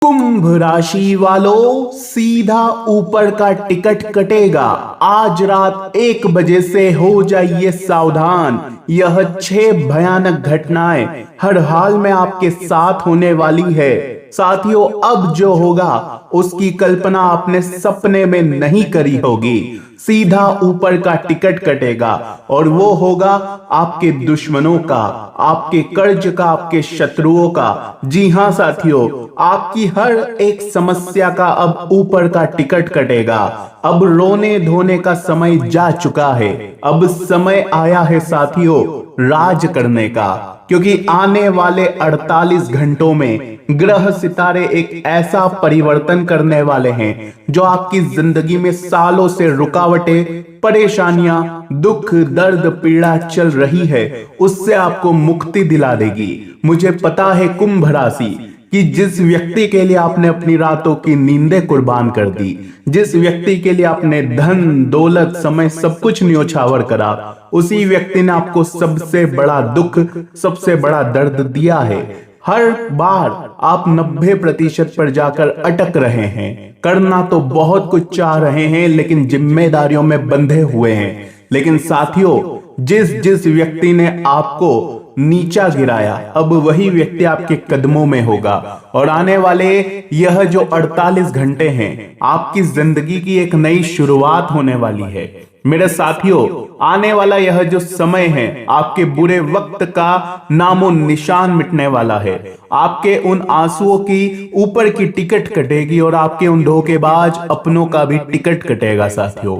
कुंभ राशि वालों, सीधा ऊपर का टिकट कटेगा। आज रात 1 बजे से हो जाइए सावधान। यह 6 भयानक घटनाएं हर हाल में आपके साथ होने वाली है। साथियों, अब जो होगा उसकी कल्पना आपने सपने में नहीं करी होगी। सीधा ऊपर का टिकट कटेगा और वो होगा आपके दुश्मनों का, आपके कर्ज का, आपके शत्रुओं का। जी हां साथियों, आपकी हर एक समस्या का अब ऊपर का टिकट कटेगा। अब रोने धोने का समय जा चुका है। अब समय आया है साथियों राज करने का, क्योंकि आने वाले 48 घंटों में ग्रह सितारे एक ऐसा परिवर्तन करने वाले हैं जो आपकी जिंदगी में सालों से रुकावटें, परेशानियां, दुख, दर्द, पीड़ा चल रही है, उससे आपको मुक्ति दिला देगी। मुझे पता है कुंभ राशि कि जिस व्यक्ति के लिए आपने अपनी रातों की नींदें कुर्बान कर दी, जिस व्यक्ति के लिए आपने धन, दौलत, समय सब कुछ न्योछावर करा, उसी व्यक्ति ने आपको सबसे बड़ा दुख, सबसे बड़ा दर्द दिया है। हर बार आप 90% पर जाकर अटक रहे हैं। करना तो बहुत कुछ चाह रहे हैं लेकिन जिम्मेदारियों में बंधे हुए हैं। लेकिन साथियों, जिस जिस व्यक्ति ने आपको नीचा गिराया, अब वही व्यक्ति आपके कदमों में होगा। और आने वाले यह जो 48 घंटे हैं, आपकी जिंदगी की एक नई शुरुआत होने वाली है। मेरे साथियों, आने वाला यह जो समय है, आपके बुरे वक्त का नामो निशान मिटने वाला है। आपके उन आंसुओं की ऊपर की टिकट कटेगी और आपके उन धोखेबाज अपनों का भी टिकट कटेगा साथियों,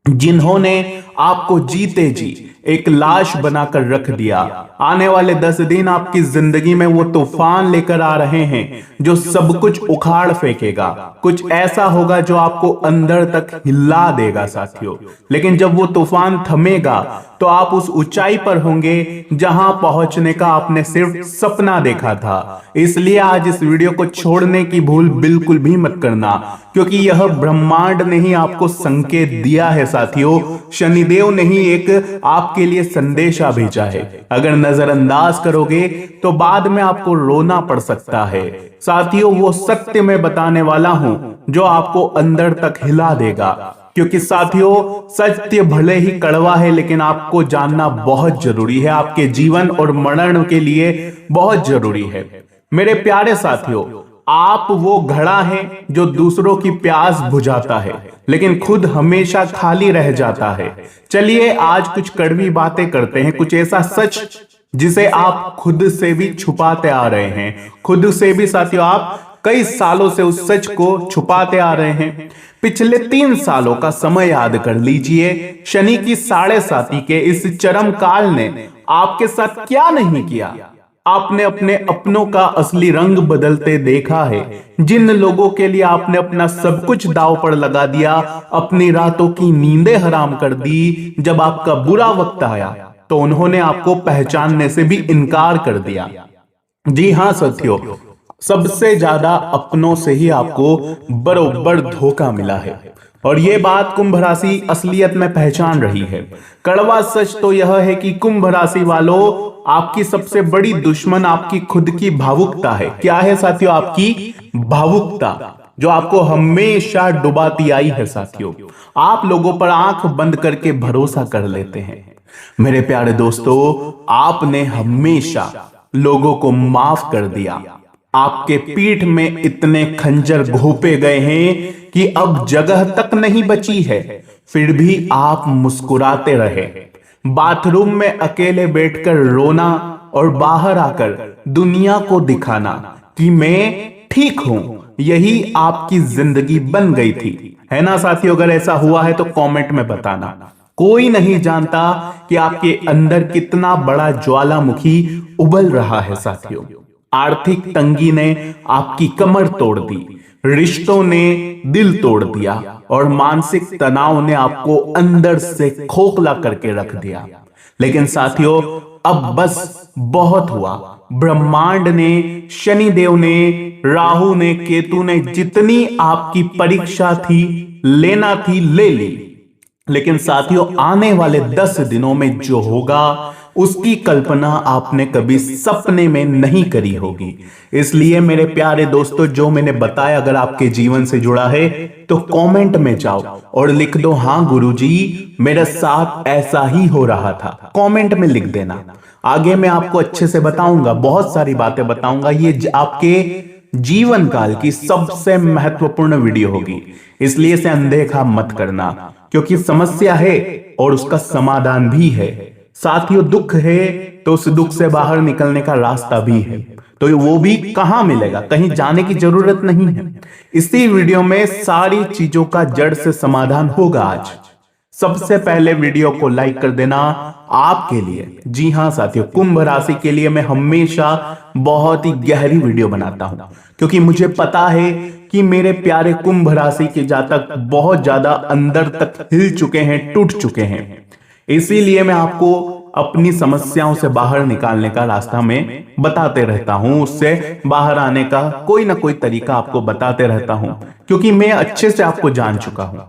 जिन्होंने आपको जीते जी एक लाश बनाकर रख दिया। आने वाले 10 दिन आपकी जिंदगी में वो तूफान लेकर आ रहे हैं जो सब कुछ उखाड़ फेंकेगा। कुछ ऐसा होगा जो आपको अंदर तक हिला देगा साथियों। लेकिन जब वो तूफान थमेगा तो आप उस ऊंचाई पर होंगे जहां पहुंचने का आपने सिर्फ सपना देखा था। इसलिए आज इस वीडियो को छोड़ने की भूल बिल्कुल भी मत करना, क्योंकि यह ब्रह्मांड ने ही आपको संकेत दिया है साथियों। शनिदेव ने ही एक आपके लिए संदेशा भेजा है। अगर नजरअंदाज करोगे तो बाद में आपको रोना पड़ सकता है। साथियों, वो सत्य मैं बताने वाला हूं जो आपको अंदर तक हिला देगा। क्योंकि साथियों, सत्य भले ही कड़वा है लेकिन आपको जानना बहुत जरूरी है। आपके जीवन और मरण के लिए बहुत जरूरी है। मेरे प्यारे साथियों, आप वो घड़ा है जो दूसरों की प्यास बुझाता है लेकिन खुद हमेशा खाली रह जाता है। चलिए आज कुछ कड़वी बातें करते हैं, कुछ ऐसा सच जिसे आप खुद से भी छुपाते आ रहे हैं। खुद से भी साथियों, आप कई सालों से उस सच को छुपाते आ रहे हैं। पिछले 3 सालों का समय याद कर लीजिए। शनि की 7.5 के इस चरम काल ने आपके साथ क्या नहीं किया। आपने अपने अपनों का असली रंग बदलते देखा है। जिन लोगों के लिए आपने अपना सब कुछ दांव पर लगा दिया, अपनी रातों की नींदें हराम कर दी, जब आपका बुरा वक्त आया तो उन्होंने आपको पहचानने से भी इनकार कर दिया। जी हां साथियों, सबसे ज्यादा अपनों से ही आपको बरोबर धोखा मिला है। और ये बात कुंभ राशि असलियत में पहचान रही है। कड़वा सच तो यह है कि कुंभ राशि वालों, आपकी सबसे बड़ी दुश्मन आपकी खुद की भावुकता है। क्या है साथियों? आपकी भावुकता, जो आपको हमेशा डुबाती आई है साथियों। आप लोगों पर आंख बंद करके भरोसा कर लेते हैं। मेरे प्यारे दोस्तों, आपने हमेशा लोगों को माफ कर दिया। आपके पीठ में इतने खंजर घोंपे गए हैं कि अब जगह तक नहीं बची है, फिर भी आप मुस्कुराते रहे। बाथरूम में अकेले बैठकर रोना और बाहर आकर दुनिया को दिखाना कि मैं ठीक हूं, यही आपकी जिंदगी बन गई थी, है ना साथियों? अगर ऐसा हुआ है तो कमेंट में बताना। कोई नहीं जानता कि आपके अंदर कितना बड़ा ज्वालामुखी उबल रहा है साथियों। आर्थिक तंगी ने आपकी कमर तोड़ दी, रिश्तों ने दिल तोड़ दिया और मानसिक तनाव ने आपको अंदर से खोखला करके रख दिया। लेकिन साथियों, अब बस बहुत हुआ। ब्रह्मांड ने, शनिदेव ने, राहु ने, केतु ने जितनी आपकी परीक्षा थी, लेना थी, ले ली। लेकिन साथियों, आने वाले 10 दिनों में जो होगा उसकी कल्पना आपने कभी सपने में नहीं करी होगी। इसलिए मेरे प्यारे दोस्तों, जो मैंने बताया अगर आपके जीवन से जुड़ा है तो कमेंट में जाओ और लिख दो, हाँ गुरुजी मेरे साथ ऐसा ही हो रहा था। कमेंट में लिख देना। आगे मैं आपको अच्छे से बताऊंगा, बहुत सारी बातें बताऊंगा। ये आपके जीवन काल की सबसे महत्वपूर्ण वीडियो होगी, इसलिए इसे अनदेखा मत करना, क्योंकि समस्या है और उसका समाधान भी है। साथियों, दुख है तो उस दुख से बाहर निकलने का रास्ता भी है, तो वो भी कहां मिलेगा, कहीं जाने की जरूरत नहीं है। इसी वीडियो में सारी चीजों का जड़ से समाधान होगा आज। सबसे पहले वीडियो को लाइक कर देना आपके लिए। जी हां साथियों, कुंभ राशि के लिए मैं हमेशा बहुत ही गहरी वीडियो बनाता हूं, क्योंकि मुझे पता है कि मेरे प्यारे कुंभ राशि के जातक बहुत ज्यादा अंदर तक हिल चुके हैं, टूट चुके हैं। इसीलिए मैं आपको अपनी समस्याओं से बाहर निकालने का रास्ता में बताते रहता हूं, उससे बाहर आने का कोई ना कोई तरीका आपको बताते रहता हूं, क्योंकि मैं अच्छे से आपको जान चुका हूं।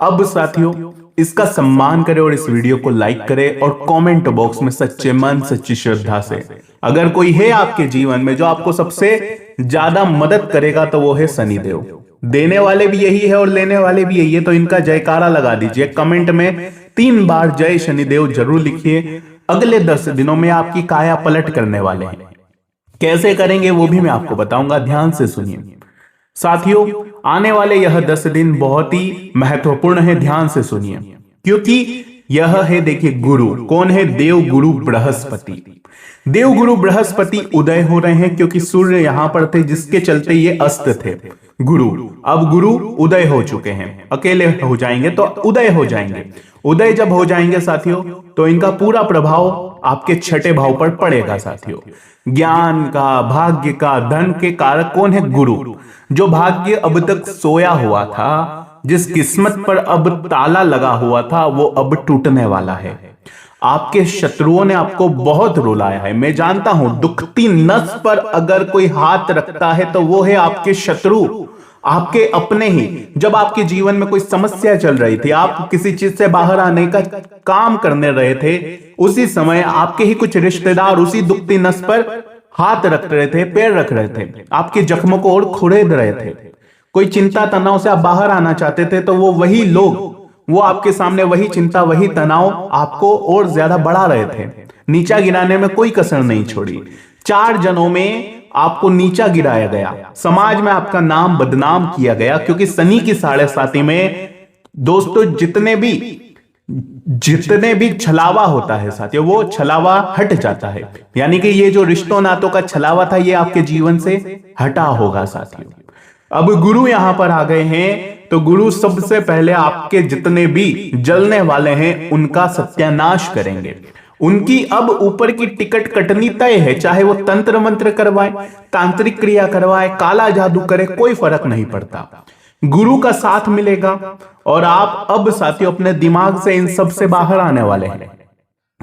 अब साथियों, इसका सम्मान करें और इस वीडियो को लाइक करें और कमेंट बॉक्स में सच्चे मन सच्ची श्रद्धा से, अगर कोई है आपके जीवन में जो आपको सबसे ज्यादा मदद करेगा तो वो है शनिदेव। देने वाले भी यही है और लेने वाले भी यही है, तो इनका जयकारा लगा दीजिए। कमेंट में 3 बार जय शनिदेव जरूर लिखिए। अगले 10 दिनों में आपकी काया पलट करने वाले हैं। कैसे करेंगे वो भी मैं आपको बताऊंगा, ध्यान से सुनिए। साथियों, आने वाले यह 10 दिन बहुत ही महत्वपूर्ण है, ध्यान से सुनिए, क्योंकि यह है, देखिए, गुरु कौन है? देव गुरु बृहस्पति। देव गुरु बृहस्पति उदय हो रहे हैं, क्योंकि सूर्य यहां पर थे जिसके चलते ये अस्त थे। गुरु, अब गुरु उदय हो चुके हैं, अकेले हो जाएंगे तो उदय हो जाएंगे। उदय जब हो जाएंगे साथियों, तो इनका पूरा प्रभाव आपके 6ठे भाव पर पड़ेगा। साथियों, ज्ञान का, भाग्य का, धन के कारक कौन है? गुरु। जो भाग्य अब तक सोया हुआ था, जिस किस्मत पर अब ताला लगा हुआ था, वो अब टूटने वाला है। आपके शत्रुओं ने आपको बहुत रुलाया है, मैं जानता हूं। दुखती नस पर अगर कोई हाथ रखता है तो वो है आपके शत्रु, आपके अपने ही। जब आपके जीवन में कोई समस्या चल रही थी, आप किसी चीज से बाहर आने का काम करने रहे थे, उसी समय आपके ही कुछ रिश्तेदार उसी दुखती नस पर हाथ रख रहे थे, पैर रख रहे थे, आपके जख्मों को और खुरेद रहे थे। कोई चिंता तनाव से आप बाहर आना चाहते थे, तो वो वही लोग, वो आपके सामने वही चिंता, वही तनाव आपको और ज्यादा बढ़ा रहे थे। नीचा गिराने में कोई कसर नहीं छोड़ी। 4 जनों में आपको नीचा गिराया गया, समाज में आपका नाम बदनाम किया गया, क्योंकि शनि की 7.5 में दोस्तों जितने भी छलावा होता है साथियों, वो छलावा हट जाता है। यानी कि ये जो रिश्तों नातों का छलावा था, ये आपके जीवन से हटा होगा साथियों। अब गुरु यहां पर आ गए हैं, तो गुरु सबसे पहले आपके जितने भी जलने वाले हैं उनका सत्यानाश करेंगे। उनकी अब ऊपर की टिकट कटनी तय है, चाहे वो तंत्र मंत्र करवाए, तांत्रिक क्रिया करवाए, काला जादू करे, कोई फर्क नहीं पड़ता। गुरु का साथ मिलेगा और आप अब साथियों अपने दिमाग से इन सब से बाहर आने वाले हैं।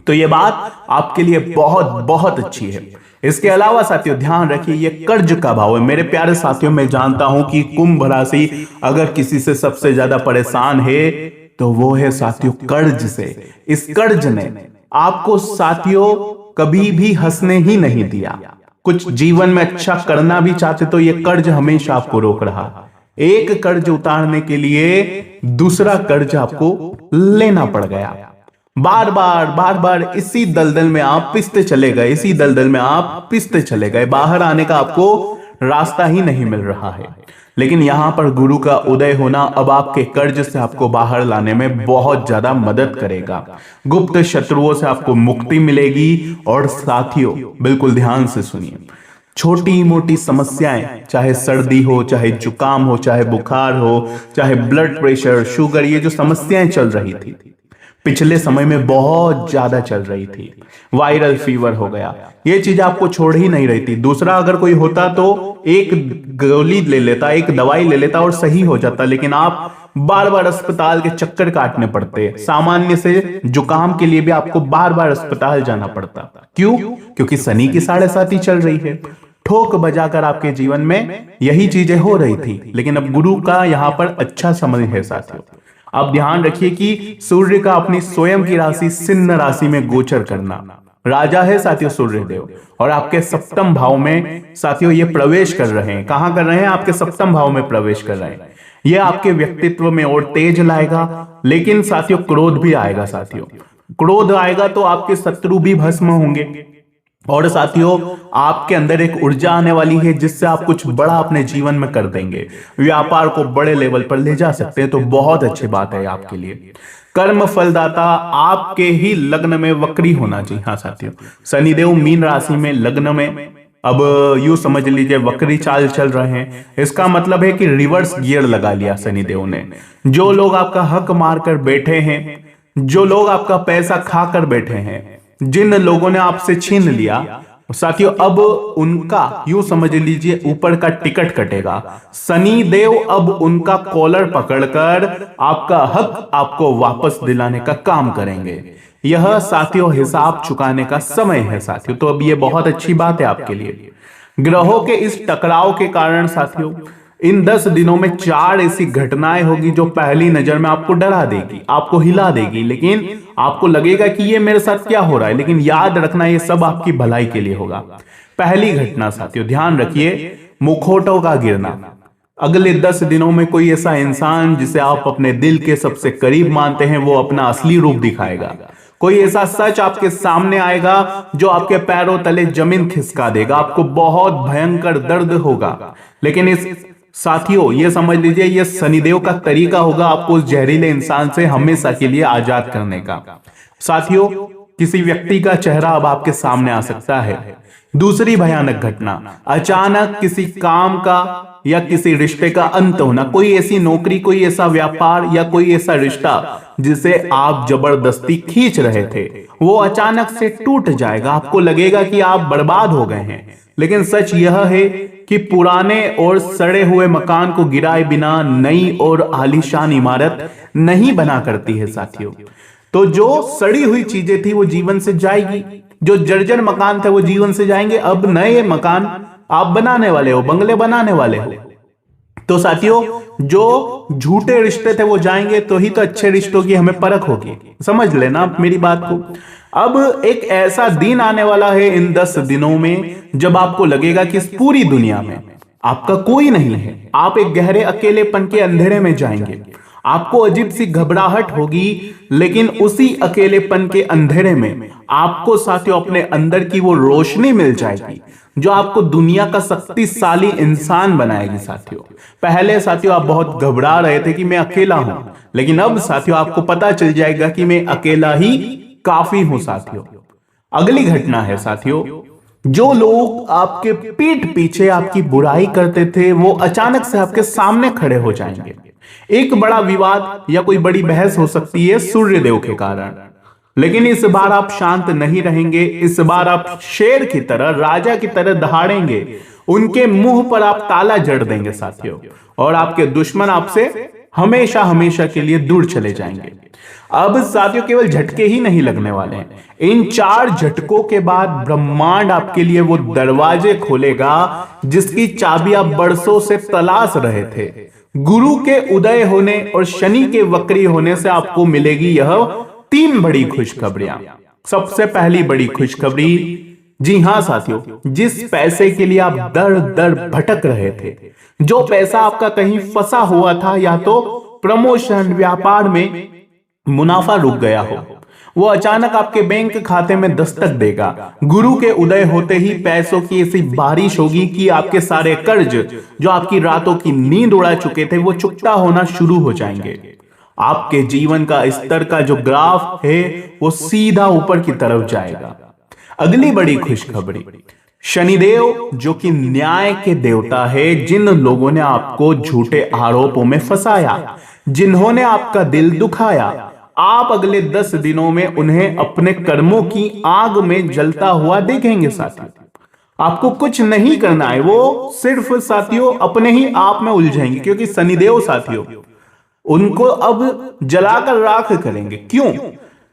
तो ये बात आपके लिए बहुत बहुत अच्छी है। इसके अलावा साथियों ध्यान रखिए, ये कर्ज का भाव है। मेरे प्यारे साथियों, मैं जानता हूं कि कुंभ राशि अगर किसी से सबसे ज्यादा परेशान है तो वो है साथियों कर्ज से। इस कर्ज ने आपको साथियों कभी भी हंसने ही नहीं दिया। कुछ जीवन में अच्छा करना भी चाहते तो ये कर्ज हमेशा आपको रोक रहा। एक कर्ज उतारने के लिए दूसरा कर्ज आपको लेना पड़ गया। बार बार इसी दलदल में आप पिसते चले गए, इसी दलदल में आप पिसते चले गए। बाहर आने का आपको रास्ता ही नहीं मिल रहा है। लेकिन यहां पर गुरु का उदय होना अब आपके कर्ज से आपको बाहर लाने में बहुत ज्यादा मदद करेगा। गुप्त शत्रुओं से आपको मुक्ति मिलेगी। और साथियों बिल्कुल ध्यान से सुनिए, छोटी मोटी समस्याएं, चाहे सर्दी हो, चाहे जुकाम हो, चाहे बुखार हो, चाहे ब्लड प्रेशर, शुगर, ये जो समस्याएं चल रही थी पिछले समय में बहुत ज्यादा चल रही थी, वायरल फीवर हो गया, ये चीज आपको छोड़ ही नहीं रही थी। दूसरा अगर कोई होता तो एक गोली ले लेता, एक दवाई ले लेता और सही हो जाता, लेकिन आप बार बार अस्पताल के चक्कर काटने पड़ते। सामान्य से जुकाम के लिए भी आपको बार बार अस्पताल जाना पड़ता। क्यों? क्योंकि शनि की 7.5 चल रही है। ठोक बजाकर आपके जीवन में यही चीजें हो रही थी। लेकिन अब गुरु का यहां पर अच्छा समय है साथियों। अब ध्यान रखिए कि सूर्य का अपनी स्वयं की राशि सिंह राशि में गोचर करना, राजा है साथियों सूर्यदेव, और आपके सप्तम भाव में साथियों ये प्रवेश कर रहे हैं। कहां कर रहे हैं? आपके सप्तम भाव में प्रवेश कर रहे हैं। ये आपके व्यक्तित्व में और तेज लाएगा, लेकिन साथियों क्रोध भी आएगा। साथियों क्रोध आएगा तो आपके शत्रु भी भस्म होंगे, और साथियों आपके अंदर एक ऊर्जा आने वाली है जिससे आप कुछ बड़ा अपने जीवन में कर देंगे, व्यापार को बड़े लेवल पर ले जा सकते हैं। तो बहुत अच्छी बात है आपके लिए। कर्म फलदाता आपके ही लग्न में वक्री होना चाहिए। हाँ साथियों, शनिदेव मीन राशि में लग्न में अब यूं समझ लीजिए वक्री चाल चल रहे हैं। इसका मतलब है कि रिवर्स गियर लगा लिया शनिदेव ने। जो लोग आपका हक मारकर बैठे हैं, जो लोग आपका पैसा खाकर बैठे हैं, जिन लोगों ने आपसे छीन लिया साथियों, अब उनका यूं समझ लीजिए ऊपर का टिकट कटेगा। शनि देव अब उनका कॉलर पकड़कर आपका हक आपको वापस दिलाने का काम करेंगे। यह साथियों हिसाब चुकाने का समय है साथियों। तो अब ये बहुत अच्छी बात है आपके लिए। ग्रहों के इस टकराव के कारण साथियों इन 10 दिनों में 4 ऐसी घटनाएं होगी जो पहली नजर में आपको डरा देगी, आपको हिला देगी, लेकिन आपको लगेगा कि ये मेरे साथ क्या हो रहा है। लेकिन याद रखना ये सब आपकी भलाई के लिए होगा। पहली घटना साथियों ध्यान रखिए, मुखौटों का गिरना। अगले 10 दिनों में कोई ऐसा इंसान जिसे आप अपने दिल के सबसे करीब मानते हैं वो अपना असली रूप दिखाएगा। कोई ऐसा सच आपके सामने आएगा जो आपके पैरों तले जमीन खिसका देगा। आपको बहुत भयंकर दर्द होगा, लेकिन इस साथियों ये समझ लीजिए ये शनिदेव का तरीका होगा आपको उस जहरीले इंसान से हमेशा के लिए आजाद करने का। साथियों किसी व्यक्ति का चेहरा अब आपके सामने आ सकता है। दूसरी भयानक घटना, अचानक किसी काम का या किसी रिश्ते का अंत होना। कोई ऐसी नौकरी, कोई ऐसा व्यापार या कोई ऐसा रिश्ता जिसे आप जबरदस्ती खींच रहे थे वो अचानक से टूट जाएगा। आपको लगेगा कि आप बर्बाद हो गए हैं, लेकिन सच यह है कि पुराने और सड़े हुए मकान को गिराए बिना नई और आलीशान इमारत नहीं बना करती है साथियों। तो जो सड़ी हुई चीजें थी वो जीवन से जाएगी, जो जर्जर मकान थे वो जीवन से जाएंगे। अब नए मकान आप बनाने वाले हो, बंगले बनाने वाले हो। तो साथियों जो झूठे रिश्ते थे वो जाएंगे, तो ही तो अच्छे रिश्तों की हमें परख होगी। समझ लेना आप मेरी बात को। अब एक ऐसा दिन आने वाला है इन 10 दिनों में जब आपको लगेगा कि इस पूरी दुनिया में आपका कोई नहीं है। आप एक गहरे अकेलेपन के अंधेरे में जाएंगे। आपको अजीब सी घबराहट होगी, लेकिन उसी अकेलेपन के अंधेरे में आपको साथियों अपने अंदर की वो रोशनी मिल जाएगी जो आपको दुनिया का शक्तिशाली इंसान बनाएगी साथियों। पहले साथियों आप बहुत घबरा रहे थे कि मैं अकेला हूं, लेकिन अब साथियों आपको पता चल जाएगा कि मैं अकेला ही काफी हूं साथियों। अगली घटना है साथियों, जो लोग आपके पीठ पीछे आपकी बुराई करते थे वो अचानक से आपके सामने खड़े हो जाएंगे। एक बड़ा विवाद या कोई बड़ी बहस हो सकती है सूर्यदेव के कारण, लेकिन इस बार आप शांत नहीं रहेंगे। इस बार आप शेर की तरह, राजा की तरह दहाड़ेंगे। उनके मुंह पर आप ताला जड़ देंगे साथियों, और आपके दुश्मन आपसे हमेशा हमेशा के लिए दूर चले जाएंगे। अब साथियों केवल झटके ही नहीं लगने वाले हैं। इन 4 झटकों के बाद ब्रह्मांड आपके लिए वो दरवाजे खोलेगा जिसकी चाबी आप बरसों से तलाश रहे थे। गुरु के उदय होने और शनि के वक्री होने से आपको मिलेगी यह 3 बड़ी खुशखबरियां। सबसे पहली बड़ी खुशखबरी, जी हां साथियों, जिस पैसे के लिए आप दर दर भटक रहे थे, जो पैसा आपका कहीं फंसा हुआ था, या तो प्रमोशन, व्यापार में मुनाफा रुक गया हो, वो अचानक आपके बैंक खाते में दस्तक देगा। गुरु के उदय होते ही पैसों की ऐसी बारिश होगी कि आपके सारे कर्ज जो आपकी रातों की नींद उड़ा चुके थे वो चुकता होना शुरू हो जाएंगे। आपके जीवन का स्तर का जो ग्राफ है वो सीधा ऊपर की तरफ जाएगा। अगली बड़ी खुशखबरी, शनिदेव जो कि न्याय के देवता है, जिन लोगों ने आपको झूठे आरोपों में फंसाया, जिन्होंने आपका दिल दुखाया, आप अगले 10 दिनों में उन्हें अपने कर्मों की आग में जलता हुआ देखेंगे साथियों। आपको कुछ नहीं करना है, वो सिर्फ साथियों अपने ही आप में उलझेंगे, क्योंकि शनिदेव साथियों उनको अब जलाकर राख करेंगे। क्यों?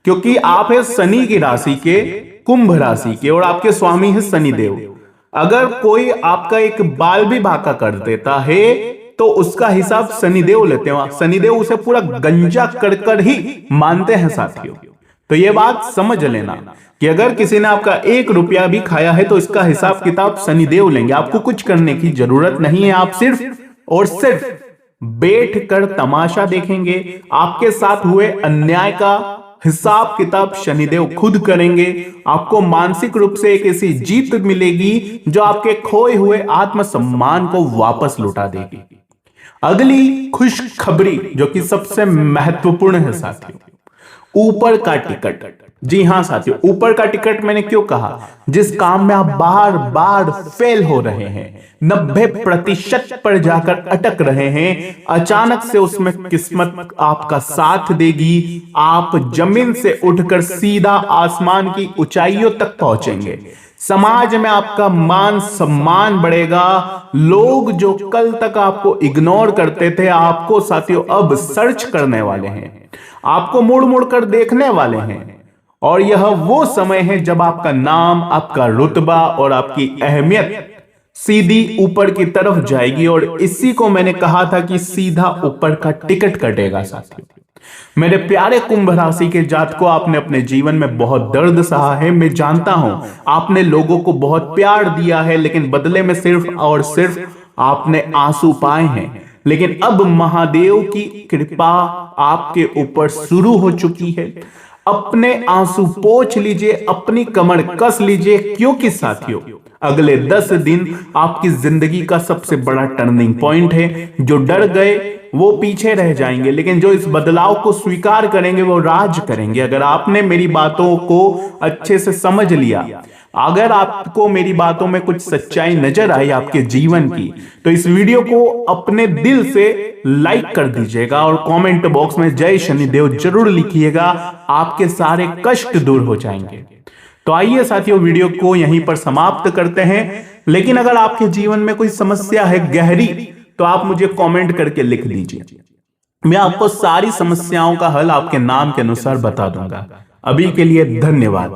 क्योंकि आप है शनि की राशि के, कुंभ राशि के, और आपके स्वामी है शनिदेव। अगर कोई आपका एक बाल भी बांका कर देता है तो उसका हिसाब शनिदेव लेते हैं। शनिदेव उसे पूरा गंजा कर ही मानते हैं साथियों। तो ये बात समझ लेना कि अगर किसी ने आपका 1 रुपया भी खाया है तो इसका हिसाब किताब शनिदेव लेंगे। आपको कुछ करने की जरूरत नहीं है, आप सिर्फ और सिर्फ बैठ कर तमाशा देखेंगे। आपके साथ हुए अन्याय का हिसाब किताब शनिदेव खुद करेंगे। आपको मानसिक रूप से एक ऐसी जीत मिलेगी जो आपके खोए हुए आत्मसम्मान को वापस लौटा देगी। अगली खुशखबरी जो कि सबसे महत्वपूर्ण है साथियों, ऊपर का टिकट। जी हां साथियों, ऊपर का टिकट मैंने क्यों कहा? जिस काम में आप बार बार फेल हो रहे हैं, 90% पर जाकर अटक रहे हैं, अचानक से उसमें किस्मत आपका साथ देगी। आप जमीन से उठकर सीधा आसमान की ऊंचाइयों तक पहुंचेंगे। समाज में आपका मान सम्मान बढ़ेगा। लोग जो कल तक आपको इग्नोर करते थे, आपको साथियों अब सर्च करने वाले हैं, आपको मुड़ मुड़ कर देखने वाले हैं। और यह वो समय है जब आपका नाम, आपका रुतबा और आपकी अहमियत सीधी ऊपर की तरफ जाएगी। और इसी को मैंने कहा था कि सीधा ऊपर का टिकट कटेगा साथियों। मेरे प्यारे कुंभ राशि के जातकों, आपने अपने जीवन में बहुत दर्द सहा है। मैं जानता हूं आपने लोगों को बहुत प्यार दिया है, लेकिन बदले में सिर्फ और सिर्फ आपने आंसू पाए हैं। लेकिन अब महादेव की कृपा आपके ऊपर शुरू हो चुकी है। अपने आंसू पोंछ लीजिए, अपनी कमर कस लीजिए, क्योंकि साथियों अगले 10 दिन आपकी जिंदगी का सबसे बड़ा टर्निंग पॉइंट है। जो डर गए वो पीछे रह जाएंगे, लेकिन जो इस बदलाव को स्वीकार करेंगे वो राज करेंगे। अगर आपने मेरी बातों को अच्छे से समझ लिया, अगर आपको मेरी बातों में कुछ सच्चाई नजर आई आपके जीवन की, तो इस वीडियो को अपने दिल से लाइक कर दीजिएगा और कमेंट बॉक्स में जय शनिदेव जरूर लिखिएगा। आपके सारे कष्ट दूर हो जाएंगे। तो आइए साथियों, वीडियो को यहीं पर समाप्त करते हैं। लेकिन अगर आपके जीवन में कोई समस्या है गहरी, तो आप मुझे कमेंट करके लिख दीजिए। मैं आपको सारी समस्याओं का हल आपके नाम के अनुसार बता दूंगा। अभी के लिए धन्यवाद।